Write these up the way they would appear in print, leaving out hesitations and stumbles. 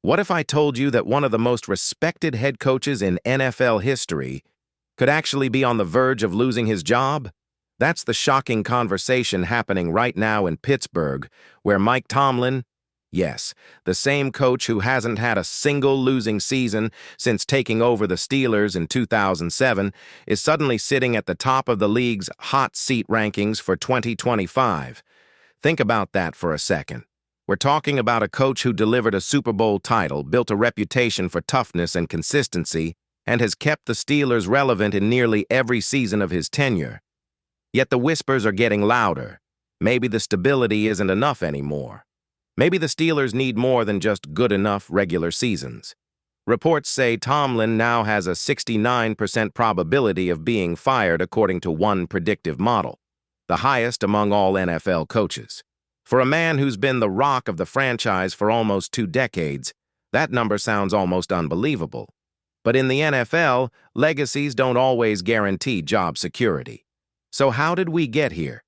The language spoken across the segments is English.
What if I told you that one of the most respected head coaches in NFL history could actually be on the verge of losing his job? That's the shocking conversation happening right now in Pittsburgh, where Mike Tomlin, yes, the same coach who hasn't had a single losing season since taking over the Steelers in 2007, is suddenly sitting at the top of the league's hot seat rankings for 2025. Think about that for a second. We're talking about a coach who delivered a Super Bowl title, built a reputation for toughness and consistency, and has kept the Steelers relevant in nearly every season of his tenure. Yet the whispers are getting louder. Maybe the stability isn't enough anymore. Maybe the Steelers need more than just good enough regular seasons. Reports say Tomlin now has a 69% probability of being fired according to one predictive model, the highest among all NFL coaches. For a man who's been the rock of the franchise for almost 2 decades, that number sounds almost unbelievable. But in the NFL, legacies don't always guarantee job security. So how did we get here?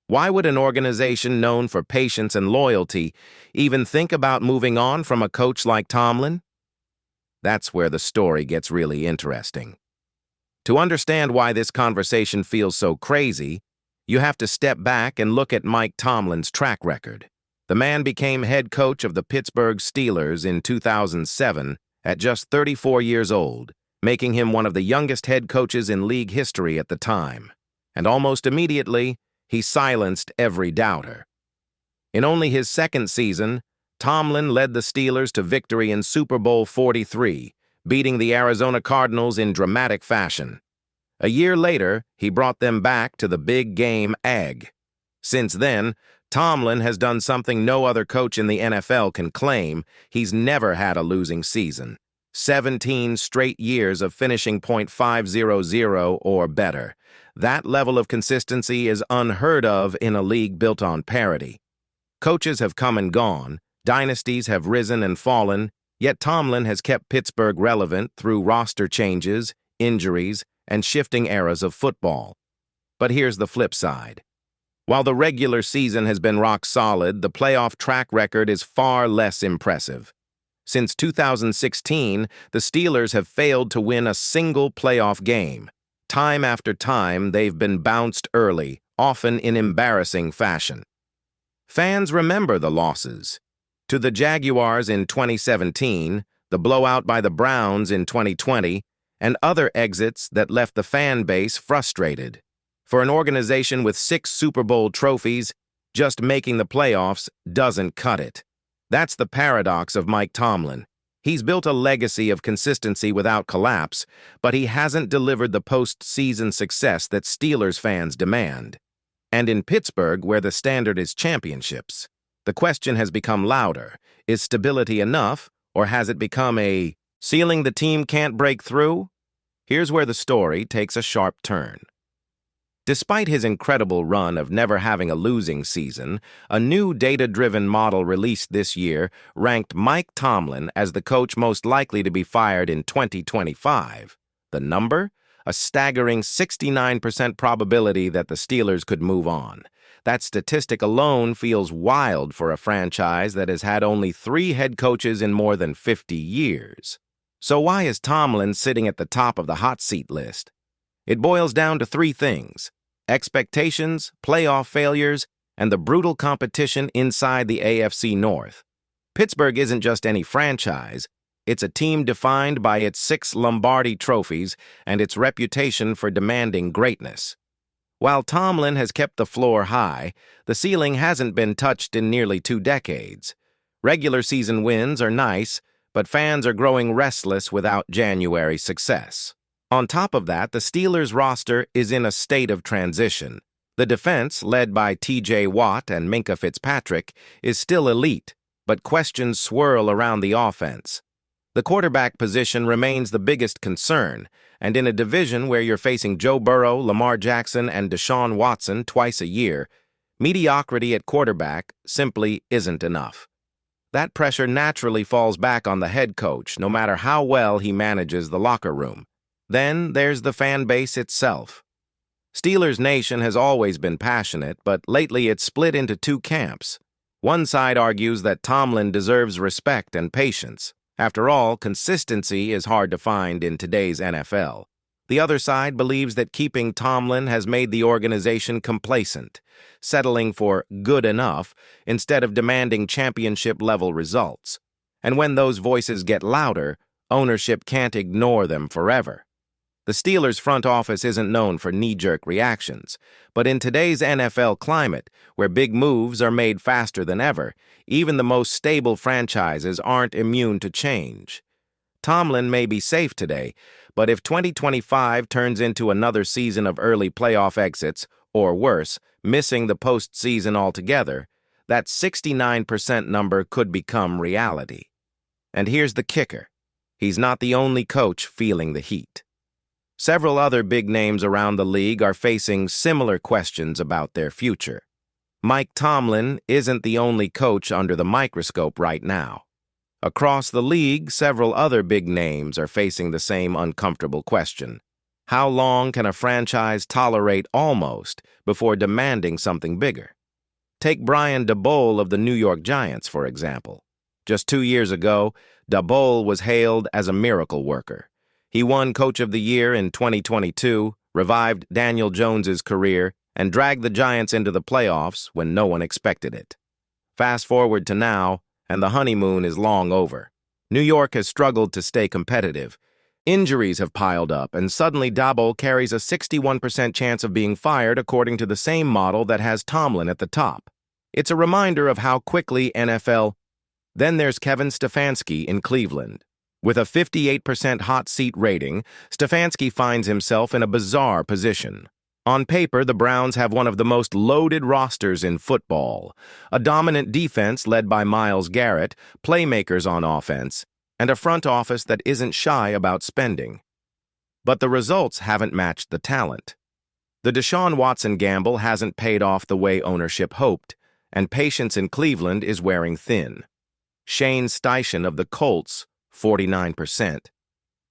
Why would an organization known for patience and loyalty even think about moving on from a coach like Tomlin? That's where the story gets really interesting. To understand why this conversation feels so crazy, you have to step back and look at Mike Tomlin's track record. The man became head coach of the Pittsburgh Steelers in 2007 at just 34 years old, making him one of the youngest head coaches in league history at the time. And almost immediately, he silenced every doubter. In only his second season, Tomlin led the Steelers to victory in Super Bowl 43, beating the Arizona Cardinals in dramatic fashion. A year later, he brought them back to the big game egg. Since then, Tomlin has done something no other coach in the NFL can claim. He's never had a losing season. 17 straight years of finishing .500 or better. That level of consistency is unheard of in a league built on parity. Coaches have come and gone, dynasties have risen and fallen, yet Tomlin has kept Pittsburgh relevant through roster changes, injuries, and shifting eras of football. But here's the flip side. While the regular season has been rock solid, the playoff track record is far less impressive. Since 2016, the Steelers have failed to win a single playoff game. Time after time, they've been bounced early, often in embarrassing fashion. Fans remember the losses. To the Jaguars in 2017, the blowout by the Browns in 2020, and other exits that left the fan base frustrated. For an organization with 6 Super Bowl trophies, just making the playoffs doesn't cut it. That's the paradox of Mike Tomlin. He's built a legacy of consistency without collapse, but he hasn't delivered the postseason success that Steelers fans demand. And in Pittsburgh, where the standard is championships, the question has become louder. Is stability enough, or has it become a ceiling the team can't break through? Here's where the story takes a sharp turn. Despite his incredible run of never having a losing season, a new data-driven model released this year ranked Mike Tomlin as the coach most likely to be fired in 2025. The number? A staggering 69% probability that the Steelers could move on. That statistic alone feels wild for a franchise that has had only 3 head coaches in more than 50 years. So why is Tomlin sitting at the top of the hot seat list? It boils down to 3 things: expectations, playoff failures, and the brutal competition inside the AFC North. Pittsburgh isn't just any franchise. It's a team defined by its 6 Lombardi trophies and its reputation for demanding greatness. While Tomlin has kept the floor high, the ceiling hasn't been touched in nearly 2 decades. Regular season wins are nice, but fans are growing restless without January success. On top of that, the Steelers' roster is in a state of transition. The defense, led by T.J. Watt and Minkah Fitzpatrick, is still elite, but questions swirl around the offense. The quarterback position remains the biggest concern, and in a division where you're facing Joe Burrow, Lamar Jackson, and Deshaun Watson twice a year, mediocrity at quarterback simply isn't enough. That pressure naturally falls back on the head coach, no matter how well he manages the locker room. Then there's the fan base itself. Steelers Nation has always been passionate, but lately it's split into 2 camps. One side argues that Tomlin deserves respect and patience. After all, consistency is hard to find in today's NFL. The other side believes that keeping Tomlin has made the organization complacent, settling for good enough instead of demanding championship-level results. And when those voices get louder, ownership can't ignore them forever. The Steelers' front office isn't known for knee-jerk reactions, but in today's NFL climate, where big moves are made faster than ever, even the most stable franchises aren't immune to change. Tomlin may be safe today, but if 2025 turns into another season of early playoff exits, or worse, missing the postseason altogether, that 69% number could become reality. And here's the kicker. He's not the only coach feeling the heat. Several other big names around the league are facing similar questions about their future. Mike Tomlin isn't the only coach under the microscope right now. Across the league, several other big names are facing the same uncomfortable question. How long can a franchise tolerate almost before demanding something bigger? Take Brian Daboll of the New York Giants, for example. Just 2 years ago, Daboll was hailed as a miracle worker. He won Coach of the Year in 2022, revived Daniel Jones's career, and dragged the Giants into the playoffs when no one expected it. Fast forward to now, and the honeymoon is long over. New York has struggled to stay competitive. Injuries have piled up, and suddenly Daboll carries a 61% chance of being fired according to the same model that has Tomlin at the top. It's a reminder of how quickly NFL... Then there's Kevin Stefanski in Cleveland. With a 58% hot seat rating, Stefanski finds himself in a bizarre position. On paper, the Browns have one of the most loaded rosters in football, a dominant defense led by Myles Garrett, playmakers on offense, and a front office that isn't shy about spending. But the results haven't matched the talent. The Deshaun Watson gamble hasn't paid off the way ownership hoped, and patience in Cleveland is wearing thin. Shane Steichen of the Colts, 49%,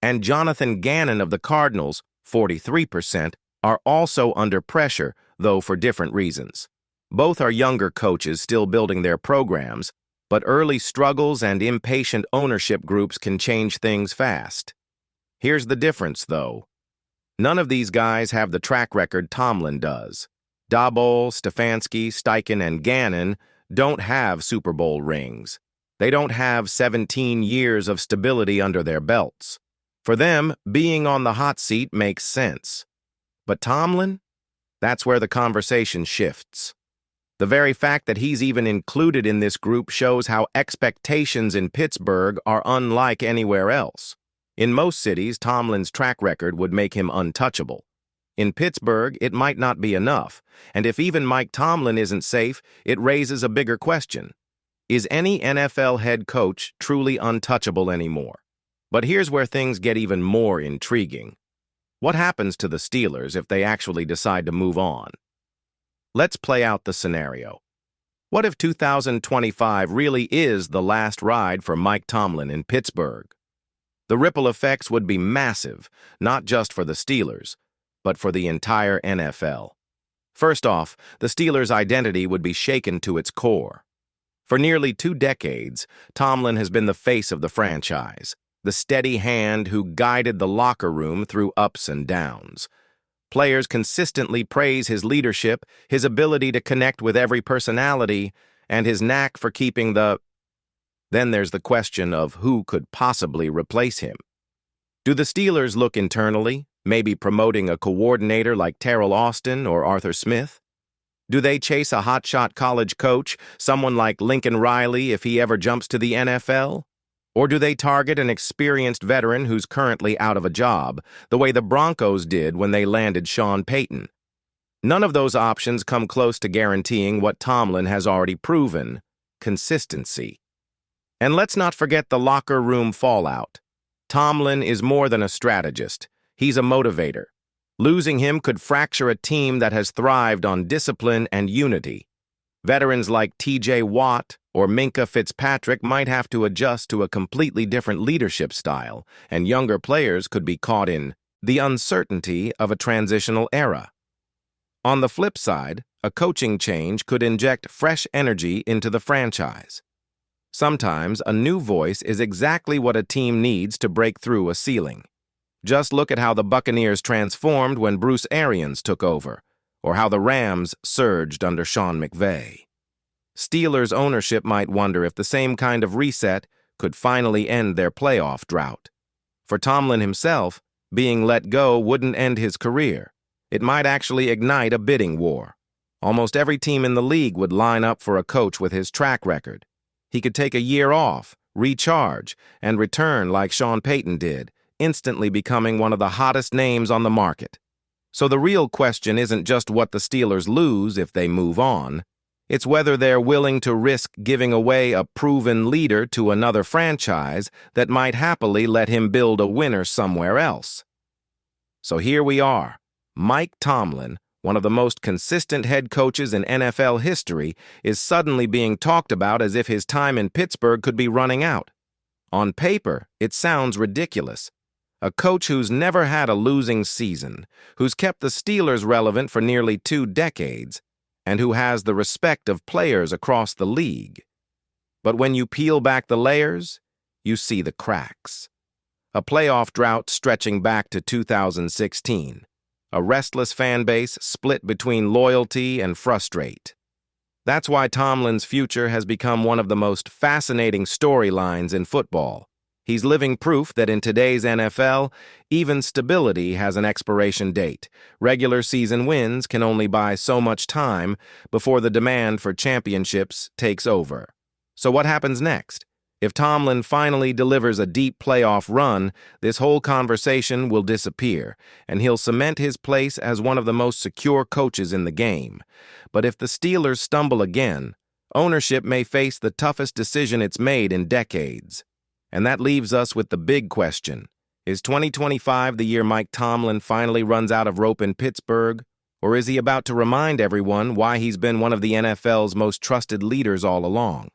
and Jonathan Gannon of the Cardinals, 43%, are also under pressure, though for different reasons. Both are younger coaches still building their programs, but early struggles and impatient ownership groups can change things fast. Here's the difference, though. None of these guys have the track record Tomlin does. Daboll, Stefanski, Steichen, and Gannon don't have Super Bowl rings. They don't have 17 years of stability under their belts. For them, being on the hot seat makes sense. But Tomlin? That's where the conversation shifts. The very fact that he's even included in this group shows how expectations in Pittsburgh are unlike anywhere else. In most cities, Tomlin's track record would make him untouchable. In Pittsburgh, it might not be enough, and if even Mike Tomlin isn't safe, it raises a bigger question. Is any NFL head coach truly untouchable anymore? But here's where things get even more intriguing. What happens to the Steelers if they actually decide to move on? Let's play out the scenario. What if 2025 really is the last ride for Mike Tomlin in Pittsburgh? The ripple effects would be massive, not just for the Steelers, but for the entire NFL. First off, the Steelers' identity would be shaken to its core. For nearly 2 decades, Tomlin has been the face of the franchise, the steady hand who guided the locker room through ups and downs. Players consistently praise his leadership, his ability to connect with every personality, and his knack for keeping the... Then there's the question of who could possibly replace him. Do the Steelers look internally, maybe promoting a coordinator like Terrell Austin or Arthur Smith? Do they chase a hotshot college coach, someone like Lincoln Riley if he ever jumps to the NFL? Or do they target an experienced veteran who's currently out of a job, the way the Broncos did when they landed Sean Payton? None of those options come close to guaranteeing what Tomlin has already proven: consistency. And let's not forget the locker room fallout. Tomlin is more than a strategist. He's a motivator. Losing him could fracture a team that has thrived on discipline and unity. Veterans like T.J. Watt or Minkah Fitzpatrick might have to adjust to a completely different leadership style, and younger players could be caught in the uncertainty of a transitional era. On the flip side, a coaching change could inject fresh energy into the franchise. Sometimes a new voice is exactly what a team needs to break through a ceiling. Just look at how the Buccaneers transformed when Bruce Arians took over, or how the Rams surged under Sean McVay. Steelers ownership might wonder if the same kind of reset could finally end their playoff drought. For Tomlin himself, being let go wouldn't end his career. It might actually ignite a bidding war. Almost every team in the league would line up for a coach with his track record. He could take a year off, recharge, and return like Sean Payton did, instantly becoming one of the hottest names on the market. So the real question isn't just what the Steelers lose if they move on. It's whether they're willing to risk giving away a proven leader to another franchise that might happily let him build a winner somewhere else. So here we are. Mike Tomlin, one of the most consistent head coaches in NFL history, is suddenly being talked about as if his time in Pittsburgh could be running out. On paper, it sounds ridiculous. A coach who's never had a losing season, who's kept the Steelers relevant for nearly 2 decades, and who has the respect of players across the league. But when you peel back the layers, you see the cracks. A playoff drought stretching back to 2016. A restless fan base split between loyalty and frustrate. That's why Tomlin's future has become one of the most fascinating storylines in football. He's living proof that in today's NFL, even stability has an expiration date. Regular season wins can only buy so much time before the demand for championships takes over. So what happens next? If Tomlin finally delivers a deep playoff run, this whole conversation will disappear, and he'll cement his place as one of the most secure coaches in the game. But if the Steelers stumble again, ownership may face the toughest decision it's made in decades. And that leaves us with the big question. Is 2025 the year Mike Tomlin finally runs out of rope in Pittsburgh? Or is he about to remind everyone why he's been one of the NFL's most trusted leaders all along?